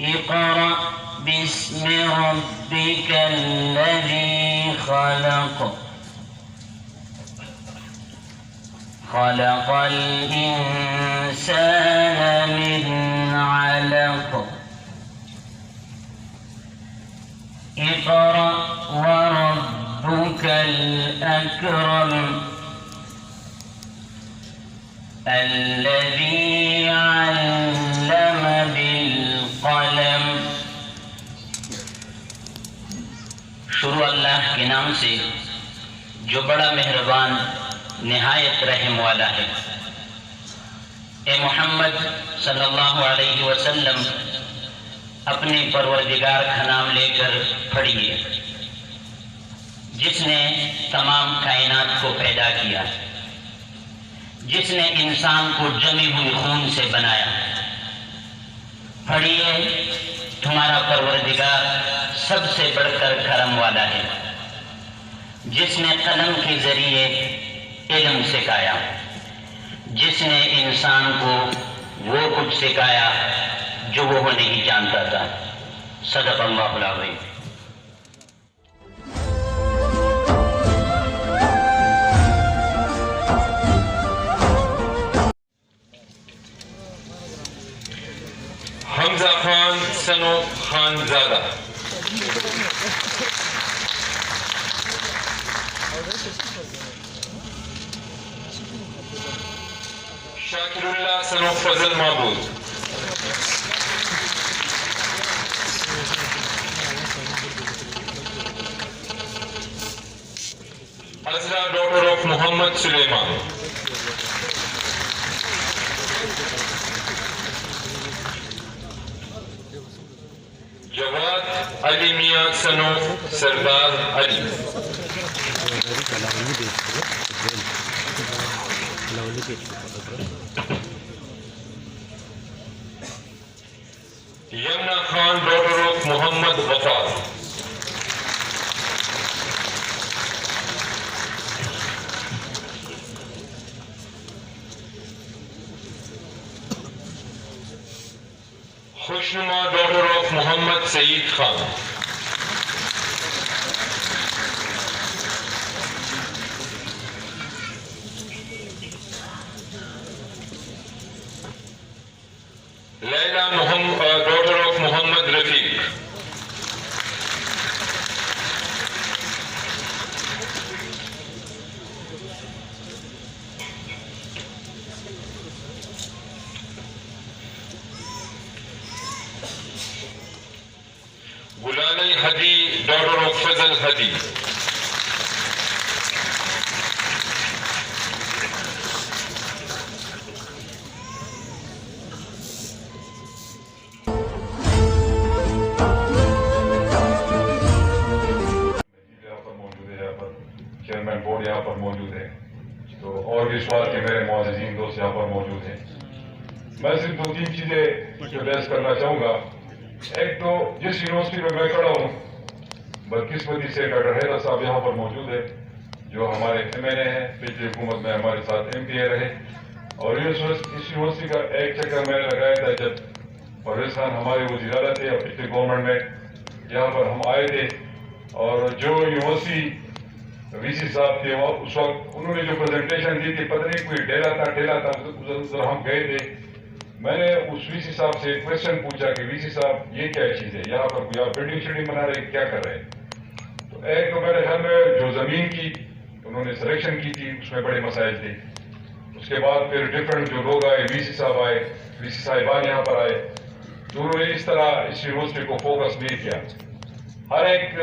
اقرأ باسم ربك الذي خلق خلق الإنسان من علق اقرأ وربك الأكرم الذي علم بالقلم. شروع اللہ کے نام سے جو بڑا مہربان نہایت رحم والا ہے. اے محمد صلی اللہ علیہ وسلم اپنے پروردگار کا نام لے کر پڑھیے جس نے تمام کائنات کو پیدا کیا، جس نے انسان کو جمی ہوئی خون سے بنایا. پڑھیے تمہارا پروردگار سب سے بڑھ کر کرم والا ہے، جس نے قلم کے ذریعے علم سکھایا، جس نے انسان کو وہ کچھ سکھایا جو وہ نہیں جانتا تھا. صدق اللہ العظیم. حمزہ خان سنو خانزادہ. شاکر اللہ سنو فضل معبود. عزرا ڈاٹر آف محمد سلیمان. جواد علی میاں سنو Sardar Ali. Yamna Khan daughter of Muhammad Wafa. Khushnuma daughter of Muhammad Saeed Khan. Laila daughter of Muhammad Rafiq. Gilani Huda daughter of Fazal Huda. Chairman board یہاں پر موجود ہے، تو اور بھی سوال کے میرے معززین دوست یہاں پر موجود ہیں. میں صرف دو تین چیزیں بیس کرنا چاہوں گا. ایک تو جس یونیورسٹی میں میں کھڑا ہوں، بدقسمتی سے ڈاکٹر حیدر صاحب یہاں پر موجود ہے جو ہمارے ایم این اے ہیں، پچھلی حکومت میں ہمارے ساتھ ایم پی اے رہے. اور اس یونیورسٹی کا ایک چکر میں نے لگایا تھا جب پرویز خان ہمارے وزیر اعلیٰ تھے اور پچھلی گورنمنٹ میں یہاں پر ہم آئے تھے. اور جو یونیورسٹی وی سی صاحب تھے اس وقت انہوں نے جو پریزنٹیشن دی تھی، پتہ نہیں کوئی ڈیلا تھا ادھر ہم گئے تھے. میں نے اس وی سی صاحب سے ایک کوشچن پوچھا کہ وی سی صاحب یہ کیا چیز ہے، یہاں پر کوئی آپ بلڈنگ شلڈنگ بنا رہے کیا کر رہے ہیں؟ تو ایک تو میرے خیال میں جو زمین کی انہوں نے سلیکشن کی تھی اس میں بڑے مسائل تھے. اس کے بعد پھر ڈفرینٹ جو لوگ آئے، وی سی صاحب آئے، وی سی صاحبان یہاں پر آئے، تو انہوں نے اس طرح اس یونیورسٹی کو فوکس نہیں کیا. ہر ایک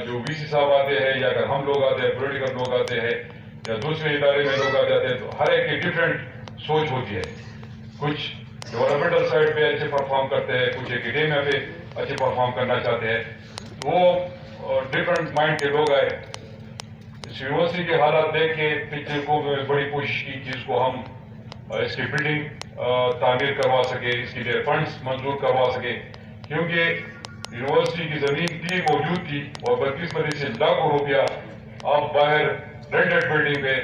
جو وی سی صاحب آتے ہیں یا اگر ہم لوگ آتے ہیں، پولیٹیکل لوگ آتے ہیں یا دوسرے ادارے میں لوگ آ جاتے ہیں، تو ہر ایک کی ڈفرینٹ سوچ ہوتی ہے. کچھ ڈیولپمنٹل سائڈ پہ اچھے پرفارم کرتے ہیں، کچھ اکیڈیمیا پہ اچھے پرفارم کرنا چاہتے ہیں. وہ ڈفرینٹ مائنڈ کے لوگ آئے. اس یونیورسٹی کے حالات دیکھ کے پچھلے کو بڑی کوشش کی کہ اس کو ہم اس کی بلڈنگ تعمیر کروا سکے، اس کے لیے فنڈز منظور کروا سکے. کیونکہ یونیورسٹی کی زمین تھی موجود تھی اور بدقسمتی سے لاکھوں روپیہ آپ باہر رینٹڈ بلڈنگ پہ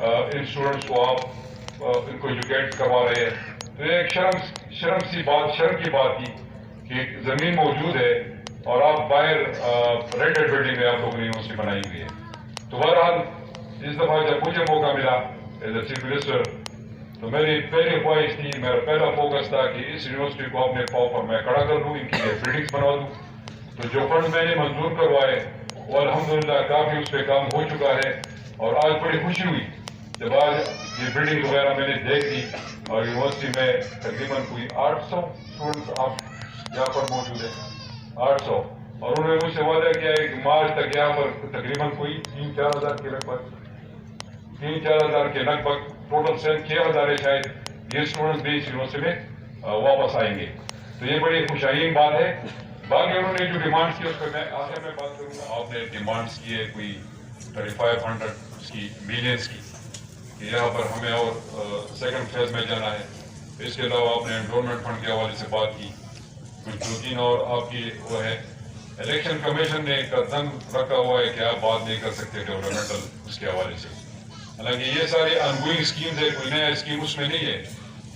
ان اسٹوڈنٹس کو آپ ان کو ایجوکیٹ کروا رہے ہیں. تو یہ ایک شرم کی بات تھی کہ زمین موجود ہے اور آپ باہر ریڈ ہیڈ بلڈنگ میں آپ لوگوں نے یونیورسٹی بنائی ہوئی ہے. تو بہرحال اس دفعہ جب مجھے موقع ملا ایز اے چیف منسٹر تو میری پہلی خواہش تھی, میرا پہلا فوکس تھا کہ اس یونیورسٹی کو اپنے پاؤں پر میں کھڑا کر دوں, ان کی بلڈنگس بنوا دوں. تو جو فنڈ میں نے منظور کروائے وہ الحمدللہ کافی اس پہ کام ہو چکا ہے. اور آج بڑی خوشی ہوئی جب آج یہ بلڈنگ وغیرہ میں نے دیکھ لی اور یونیورسٹی میں تقریباً کوئی 800 اسٹوڈنٹس آپ یہاں پر موجود ہیں, 800. اور انہوں نے مجھ سے وعدہ کیا ہے کہ مارچ تک یہاں پر تقریباً کوئی 3-4 ہزار کے لگ بھگ 3-4 ہزار کے لگ بھگ ٹوٹل 6,000 ہے شاید یہ اسٹوڈنٹس بھی اس یونیورسٹی میں واپس آئیں گے. تو یہ بڑی خوشائن بات ہے. باقی انہوں نے جو ڈیمانڈس کی اس پہ میں آخر میں بات کروں گا. آپ نے ڈیمانڈس کی ہے کوئی 3500 کی ملینس کی کہ یہاں پر ہمیں اور سیکنڈ فیز میں جانا ہے. اس کے علاوہ آپ نے انڈورمنٹ فنڈ کے حوالے سے بات کی. کچھ 2-3 اور آپ کی وہ ہے. الیکشن کمیشن نے قدم رکھا ہوا ہے کہ آپ بات نہیں کر سکتے ڈیولپمنٹل اس کے حوالے سے. حالانکہ یہ ساری ان گوئنگ اسکیمز ہے, کوئی نیا اسکیم اس میں نہیں ہے.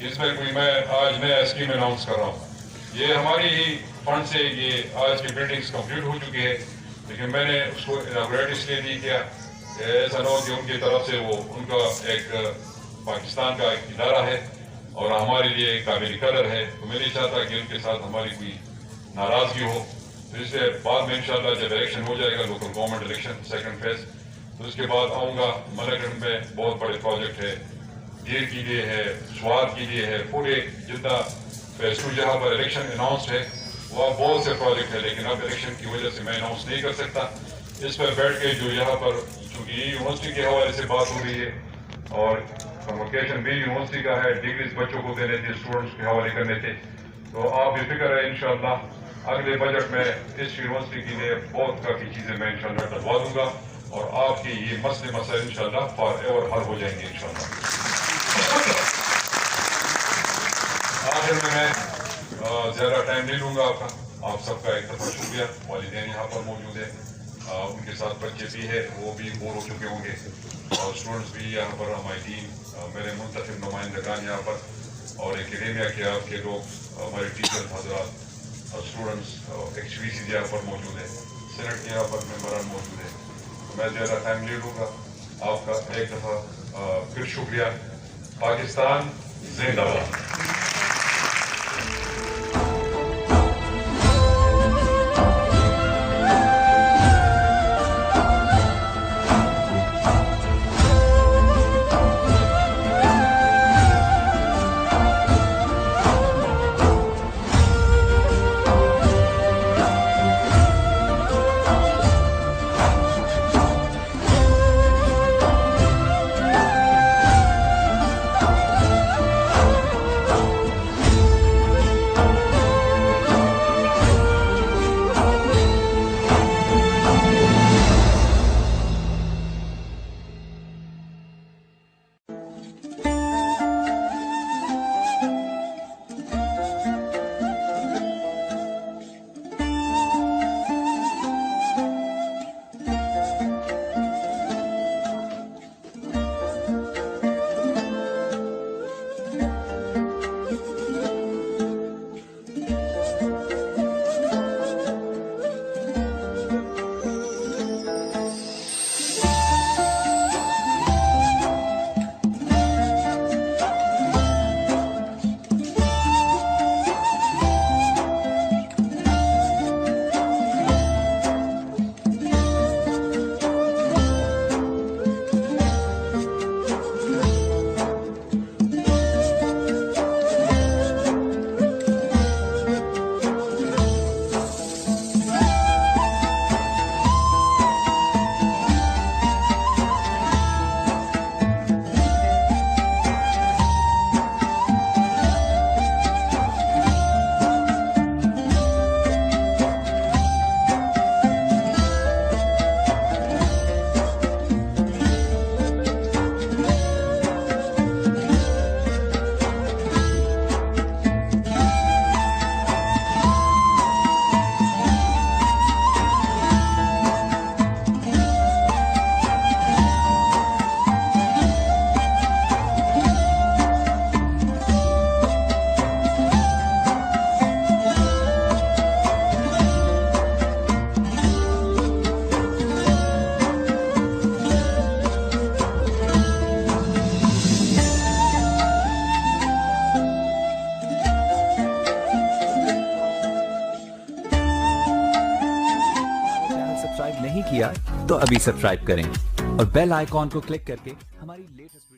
اس میں کوئی میں آج نیا اسکیم اناؤنس کر رہا ہوں. یہ ہماری ہی فنڈ سے یہ آج کی بلڈنگس کمپلیٹ ہو چکی ہے, لیکن میں نے اس کو اناگوریٹ اس لیے نہیں کیا ایسا نہ ہو کہ ان کی طرف سے وہ ان کا ایک پاکستان کا ایک ادارہ ہے اور ہمارے لیے ایک قابل قدر ہے. تو میں نہیں چاہتا کہ ان کے ساتھ ہماری کوئی ناراضگی ہو. تو اس سے بعد میں انشاءاللہ جب الیکشن ہو جائے گا local government election second phase, تو اس کے بعد آؤں گا. ملکگڑھ میں بہت بڑے پروجیکٹ ہے, دیر کے لیے ہے, سواد کے لیے ہے, پورے جتنا فیز 2 جہاں پر الیکشن اناؤنسڈ ہے وہ بہت سے پروجیکٹ ہے, لیکن اب الیکشن کی وجہ سے میں اناؤنس نہیں کر سکتا. اس پر بیٹھ کے جو یہاں پر چونکہ یہ یونیورسٹی کے حوالے سے بات ہو رہی ہے اور کنوکیشن بھی یونیورسٹی کا ہے, ڈگریز بچوں کو دینے تھے, اسٹوڈنٹس کے حوالے کرنے تھے. تو آپ بے فکر ہے انشاءاللہ اگلے بجٹ میں اس یونیورسٹی کے لیے بہت کافی چیزیں میں انشاءاللہ کروا دوں گا اور آپ کے یہ مسئلے مسائل انشاءاللہ فار ایور حل ہو جائیں گے انشاءاللہ. آخر میں زیادہ ٹائم نہیں لوں گا آپ کا. آپ سب کا ایک دفعہ شکریہ. والدین یہاں پر موجود ہیں, ان کے ساتھ بچے بھی ہیں, وہ بھی بور ہو چکے ہوں گے, اور اسٹوڈنٹس بھی یہاں پر, ہمارے میرے منتخب نمائندگان یہاں پر, اور اکیڈیمیا کے آپ کے لوگ, ہمارے ٹیچر حضرات, اسٹوڈنٹس, ایچ وی سی یہاں پر موجود ہیں, سینٹ کے یہاں پر ممبران موجود ہیں. تو میں زیادہ ٹائم لے لوں گا. آپ کا ایک دفعہ پھر شکریہ. پاکستان زندہ باد. سبسکرائب نہیں کیا تو ابھی سبسکرائب کریں اور بیل آئیکن کو کلک کر کے ہماری لیٹسٹ